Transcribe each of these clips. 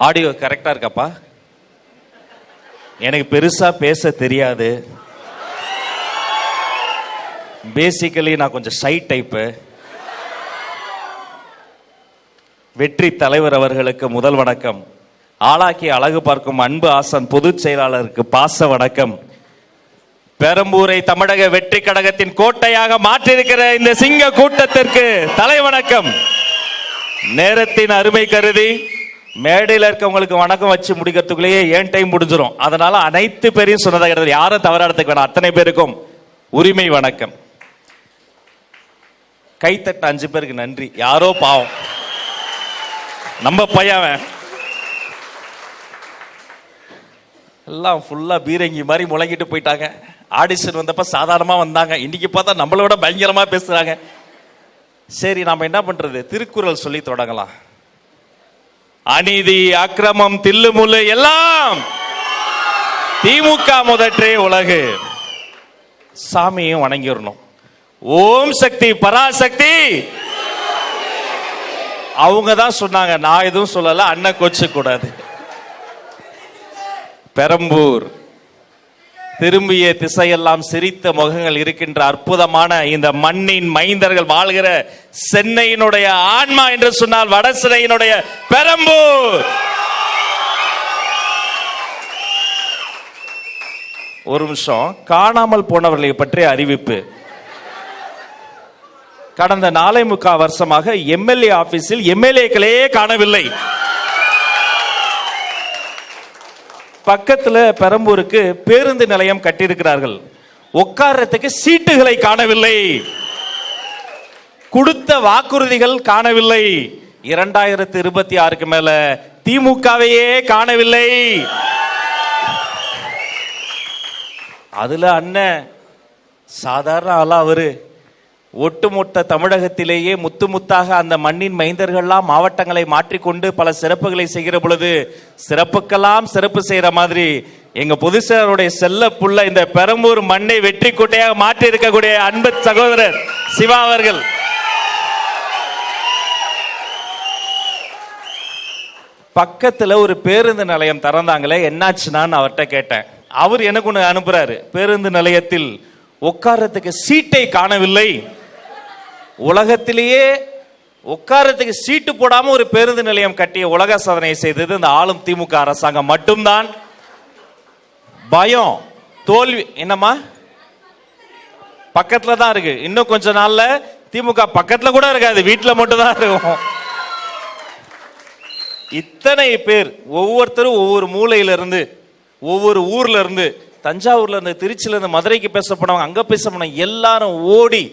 Audio கரெக்டா இருக்காப்பா? எனக்கு பெருசா பேச தெரியாது. பேசிக்கலி நான் கொஞ்சம் ஷை டைப்பு. வெற்றி தலைவர் அவர்களுக்கு முதல் வணக்கம். ஆளாக்கி அழகு பார்க்கும் அன்பு ஆசான் பொதுச் செயலாளருக்கு பாச வணக்கம். பெரம்பூரை தமிழக வெற்றி கழகத்தின் கோட்டையாக மாற்றியிருக்கிற இந்த சிங்க கூட்டத்திற்கு தலை வணக்கம். நேரத்தின் அருமை கருதி மேடையில் இருக்கவங்களுக்கு வணக்கம் வச்சு முடிக்கிறதுக்குள்ளேயே ஏன் டைம் முடிஞ்சிடும். அதனால அனைத்து பேரையும் சொன்னதாக கிடையாது, யாரும் தவறாடுறதுக்கு வேணாம். அத்தனை பேருக்கும் உரிமை வணக்கம். கைத்தட்ட 5 பேருக்கு நன்றி. யாரோ பாவம் நம்ம பையன் எல்லாம் ஃபுல்லா பீரங்கி மாதிரி முழங்கிட்டு போயிட்டாங்க. ஆடிஷன் வந்தப்ப சாதாரணமா வந்தாங்க, இன்னைக்கு பார்த்தா நம்மளோட பயங்கரமா பேசுறாங்க. சரி, நாம என்ன பண்றது? திருக்குறள் சொல்லி தொடங்கலாம். அநீதி அக்கிரமம் தில்லுமுள்ளு எல்லாம் திமுக முதற்றே உலகு. சாமியும் வணங்கிடணும். ஓம் சக்தி பராசக்தி. அவங்க தான் சொன்னாங்க, நான் எதுவும் சொல்லல. அண்ணன் கோச்சு கூடாது. பெரம்பூர் திரும்பிய திசையெல்லாம் சிரித்த முகங்கள் இருக்கின்ற அற்புதமான இந்த மண்ணின் மைந்தர்கள் வாழ்கிற சென்னையினுடைய ஆன்மா என்று சொன்னால் வட சென்னையினுடைய பெரம்பூர். ஒரு நிமிஷம், காணாமல் போனவர்களை பற்றிய அறிவிப்பு. கடந்த 4.25 வருஷமாக எம்எல்ஏ ஆபீஸில் எம்எல்ஏக்களே காணவில்லை. பக்கத்துல பெரம்பூருக்கு பேருந்து நிலையம் கட்டியிருக்கிறார்கள், உட்கார்றதுக்கு சீட்டுகளை காணவில்லை. கொடுத்த வாக்குறுதிகள் காணவில்லை. 2026க்கு மேல திமுகவையே காணவில்லை. அதுல அண்ணன் சாதாரண ஆளா அவரு ஒட்டுமொத்த தமிழகத்திலேயே முத்து முத்தாக அந்த மண்ணின் மைந்தர்கள்லாம் மாவட்டங்களை மாற்றிக்கொண்டு பல சிறப்புகளை செய்கிற பொழுது சிறப்புக்கெல்லாம் சிறப்பு செய்யற மாதிரி எங்க பொதுச்செயலாளருடைய செல்ல புள்ள இந்த பெரம்பூர் மண்ணை வெற்றி கோட்டையாக மாற்றி இருக்கக்கூடிய அன்பு சகோதரர் சிவா அவர்கள் பக்கத்துல ஒரு பேருந்து நிலையம் திறந்தாங்களே, என்னாச்சுன்னா அவர்கிட்ட கேட்டேன். அவர் எனக்கு ஒண்ணு அனுப்புறாரு, பேருந்து நிலையத்தில் உட்கார்றதுக்கு சீட்டை காணவில்லை. உலகத்திலேயே உட்கார்றதுக்கு சீட்டு போடாம ஒரு பேருந்து நிலையம் கட்டிய உலக சாதனை செய்தது இந்த ஆளும் திமுக அரசாங்கம் மட்டும்தான். பயம் தோல்வி என்னமா பக்கத்துல தான் இருக்கு. இன்னும் கொஞ்ச நாள்ல திமுக பக்கத்துல கூட இருக்காது, வீட்டுல மட்டும் தான் இருக்கும். இத்தனை பேர் ஒவ்வொருத்தரும் ஒவ்வொரு மூலையில இருந்து ஒவ்வொரு ஊர்ல இருந்து, தஞ்சாவூர்ல இருந்து, திருச்சியில இருந்து, மதுரைக்கு பேச போனவங்க, அங்க பேச போனவங்க எல்லாரும் ஓடி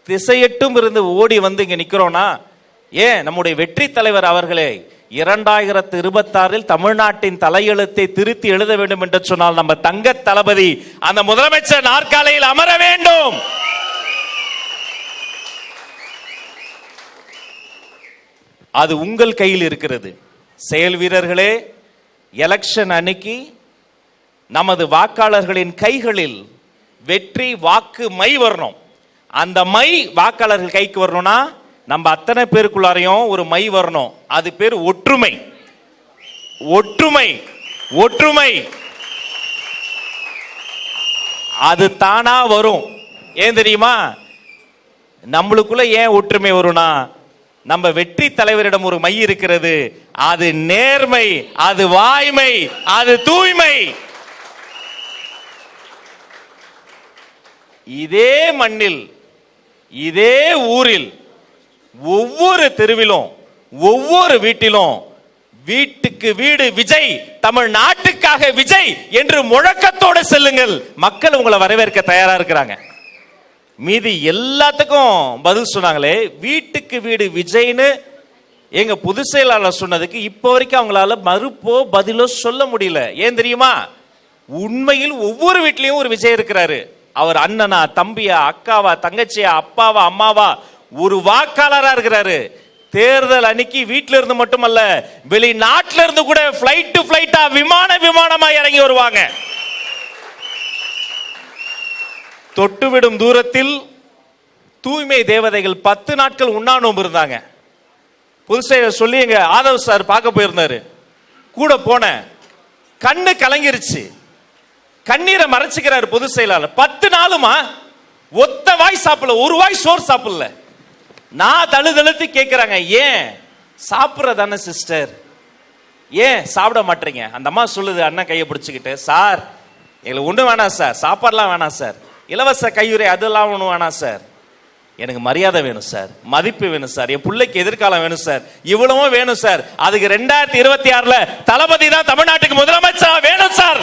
திசையட்டும் இருந்து ஓடி வந்து இங்க நிக்கிறோம்னா ஏன் நம்முடைய வெற்றி தலைவர் அவர்களே 2026 தமிழ்நாட்டின் தலையெழுத்தை திருத்தி எழுத வேண்டும் என்று சொன்னால் நம்ம தங்க தளபதி அந்த முதலமைச்சர் நாற்காலியில் அமர வேண்டும். அது உங்கள் கையில் இருக்கிறது. செயல் வீரர்களே, எலெக்ஷன் அன்னைக்கு நமது வாக்காளர்களின் கைகளில் வெற்றி வாக்கு மை வரணும். அந்த மை வாக்காளர்கள் கைக்கு வரணும்னா நம்ம அத்தனை பேருக்குள்ளாரையும் ஒரு மை வரணும். அது பேர் ஒற்றுமை. ஒற்றுமை ஒற்றுமை அது தானா வரும். ஏன் தெரியுமா? நம்மளுக்குள்ள ஏன் ஒற்றுமை வரும்னா நம்ம வெற்றி தலைவரிடம் ஒரு மை இருக்கிறது. அது நேர்மை, அது வாய்மை, அது தூய்மை. இதே மண்ணில் இதே ஊரில் ஒவ்வொரு தெருவிலும் ஒவ்வொரு வீட்டிலும் வீட்டுக்கு வீடு விஜய், தமிழ்நாட்டுக்காக விஜய் என்று முழக்கத்தோடு செல்லுங்கள். மக்கள் உங்களை வரவேற்க தயாரா இருக்கிறாங்க. மீதி எல்லாத்துக்கும் பதில் சொன்னாங்களே, வீட்டுக்கு வீடு விஜய்னு எங்க பொதுச் செயலாளர் சொன்னதுக்கு இப்போ வரைக்கும் அவங்களால மறுப்போ பதிலோ சொல்ல முடியல. ஏன் தெரியுமா? உண்மையில் ஒவ்வொரு வீட்லயும் ஒரு விஜய் இருக்கிறாரு. அவர் அண்ணனா, தம்பியா, அக்காவா, தங்கச்சியா, அப்பாவா, அம்மாவா, ஒரு வாக்காளரா இருக்கிறாரு. தேர்தல் அன்னைக்கு வீட்டில இருந்து மட்டுமல்ல, வெளிநாட்டில இருந்து கூட பிளைட் டு பிளைட்டா விமானமா இறங்கி வருவாங்க. தொட்டுவிடும் தூரத்தில் தூய்மை தேவதைகள் 10 நாட்கள் உண்ணா நோன்பு இருந்தாங்க. புதுசை சொல்லி எங்க ஆதவ் சார் பார்க்க போயிருந்தாரு. கூட போனேன். கண்ணு கலங்கிருச்சு. கண்ணீரை மறைச்சுக்கிறாரு பொதுச் செயலாளர். 10 நாளுமா ஒத்த வாய் சாப்பிடல, ஒரு வாய் சோறு சாப்பிடல. நான் தழுதழுத்து கேட்கிறாங்க, ஏன் சாப்பிட்றதானே சிஸ்டர், ஏன் சாப்பிட மாட்டீங்க? அந்த அம்மா சொல்லுது அண்ணன் கையை பிடிச்சிக்கிட்டு, சார் எங்களுக்கு ஒன்றும் வேணாம் சார், சாப்பாடுலாம் வேணாம் சார், இலவச கையுறை அதெல்லாம் ஒன்றும் வேணாம் சார், எனக்கு மரியாதை வேணும் சார், மதிப்பு வேணும் சார், என் பிள்ளைக்கு எதிர்காலம் வேணும் சார், இவ்வளவும் வேணும் சார். அதுக்கு 2026 தளபதி தான் தமிழ்நாட்டுக்கு முதலமைச்சர் வேணும் சார்.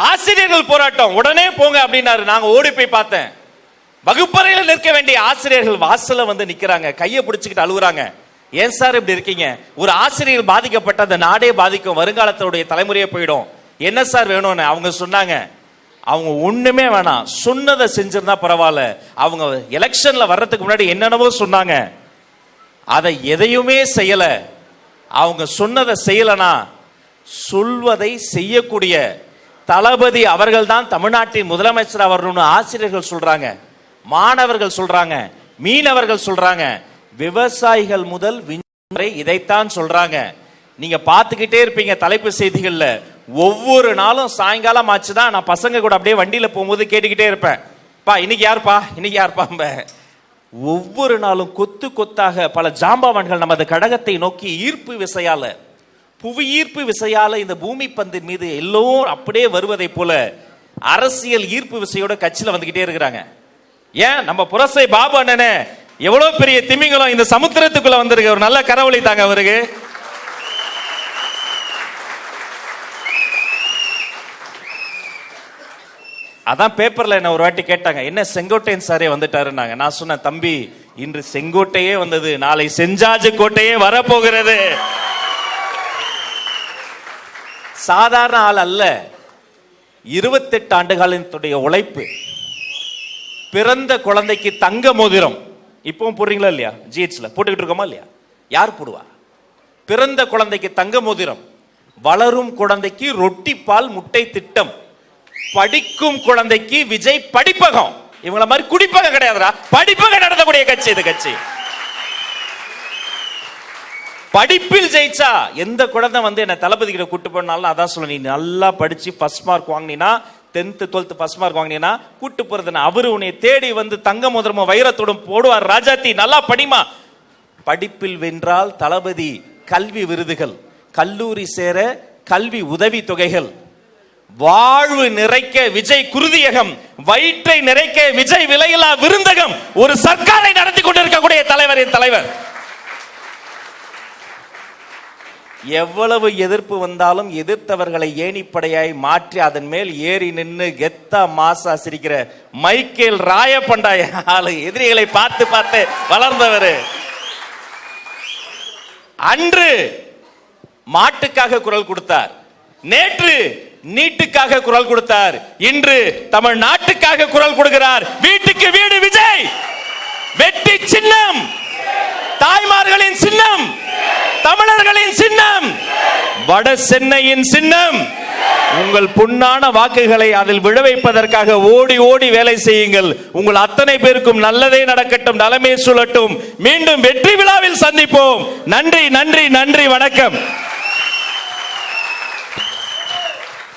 ஆசிரியர்கள் போராட்டம் உடனே போங்க அப்படின்னாரு. நாங்க ஓடி போய் பார்த்தேன். வகுப்பறையில் நிற்க வேண்டிய ஆசிரியர்கள் வாசல்ல வந்து நிக்கிறாங்க, கையை பிடிச்சுக்கிட்டு அழுகுறாங்க. ஏன் சார் இப்படி இருக்கீங்க? ஒரு ஆசிரியர் பாதிக்கப்பட்ட அந்த நாடே பாதிக்கும், வருங்காலத்துடைய தலைமுறையே போயிடும். என்ன சார் வேணும்னு அவங்க சொன்னாங்க. அவங்க ஒண்ணுமே வேணாம், சொன்னதை செஞ்சிருந்தா பரவாயில்ல. அவங்க எலெக்ஷன்ல வர்றதுக்கு முன்னாடி என்னென்னவோ சொன்னாங்க, அதை எதையுமே செய்யல. அவங்க சொன்னதை செய்யலனா சொல்வதை செய்யக்கூடிய தளபதி அவர்கள் தான் தமிழ்நாட்டின் முதலமைச்சர் அவர்கள் ஆசிரியர்கள் சொல்றாங்க, மாணவர்கள் சொல்றாங்க, மீனவர்கள் சொல்றாங்க, விவசாயிகள் முதல் விஞ்ஞானி இதைத்தான் சொல்றாங்க. நீங்க பார்த்துக்கிட்டே இருப்பீங்க தலைப்பு செய்திகள்ல. ஒவ்வொரு நாளும் சாயங்காலம் ஆச்சுதான் நான் பசங்க கூட அப்படியே வண்டியில போகும்போது கேட்டுக்கிட்டே இருப்பேன், பா இன்னைக்கு யாருப்பா, இன்னைக்கு யாருப்பா. ஒவ்வொரு நாளும் கொத்து கொத்தாக பல ஜாம்பவான்கள் நமது கடகத்தை நோக்கி ஈர்ப்பு விசையால, புவி ஈர்ப்பு விசையால இந்த பூமி பந்தின் மீது எல்லோரும் அப்படியே வருவதை போல அரசியல் ஈர்ப்பு விசையோட கட்சியில வந்துகிட்டே இருக்கிறாங்க. ஏன் நம்ம புரசை பாபு அண்ணனே எவ்வளவு பெரிய திமிங்கலம் இந்த சமுத்திரத்துக்குள்ள வந்திருக்கு, ஒரு நல்ல கரவொலி தாங்க அவருக்கு. அதான் பேப்பர்ல என்ன ஒரு வாட்டி கேட்டாங்க, என்ன செங்கோட்டையன் சாரே வந்துட்டாருன்னாங்க. நான் சொன்னேன், தம்பி இன்று செங்கோட்டையே வந்தது, நாளை செஞ்சாஜு கோட்டையே வரப்போகிறது. சாதாரண ஆள் அல்ல, 28 ஆண்டுகளினுடைய உழைப்பு. பிறந்த குழந்தைக்கு தங்க மோதிரம் இப்பவும் போடுறீங்களா இல்லையா? ஜிஹெச்ல போட்டுக்கிட்டு இருக்கோமா இல்லையா? யார் போடுவா? பிறந்த குழந்தைக்கு தங்க மோதிரம், வளரும் குழந்தைக்கு ரொட்டி பால் முட்டை திட்டம், படிக்கும் குழந்தைக்கு விஜய் படிப்பகம். இவங்கள மாதிரி குடிப்பகம் கிடையாதுடா, படிப்பகம் நடத்தக்கூடிய கட்சி இது கட்சி. படிப்பில் ஜெயிச்சா எந்த குழந்தை வந்து என்ன தளபதி கிட்ட கூட்டு போனாலும் அதான் சொல்ல, நீ நல்லா படிச்சு ஃபர்ஸ்ட் மார்க் வாங்கினா, 10th 12th ஃபர்ஸ்ட் மார்க் வாங்கினா கூட்டு போறதுன்னு. அவரு உன்னை தேடி வந்து தங்க முதலமும் வைரத்தோடும் போடுவார், ராஜாத்தி நல்லா படிமா. படிப்பில் வென்றால் தளபதி கல்வி விருதுகள், கல்லூரி சேர கல்வி உதவி தொகைகள், வாழ்வு நிறைக்க விஜய் குருதியகம், வயிற்றை நிறைக்க விஜய் விலையில்லா விருந்தகம். ஒரு சர்க்காரை நடத்தி கொண்டிருக்கக்கூடிய தலைவரின் தலைவர். எவ்வளவு எதிர்ப்பு வந்தாலும் எதிர்த்தவர்களை ஏணிப்படையாய் மாற்றி அதன் மேல் ஏறி நின்று கெத்தா மாசா சிரிக்கிற மைக்கேல் ராயப்பண்டாய் ஆளு. எதிரிகளை பார்த்து பார்த்து வளர்ந்தவர். அன்று மாட்டுக்காக குரல் கொடுத்தார், நேற்று நீட்டுக்காக குரல் கொடுத்தார், இன்று தமிழ்நாட்டுக்காக குரல் கொடுக்கிறார். வீட்டுக்கு வீடு விஜய், வெற்றி சின்னம், தாய்மார்களின் சின்னம், தமிழர்களின் சின்னம், வட சென்னையின் சின்னம். உங்கள் பொன்னான வாக்குகளை அதில் விழ வைப்பதற்காக ஓடி ஓடி வேலை செய்யுங்கள். உங்கள் அத்தனை பேருக்கும் நல்லதே நடக்கட்டும், நலமே சுழட்டும். மீண்டும் வெற்றி விழாவில் சந்திப்போம். நன்றி நன்றி நன்றி, வணக்கம்.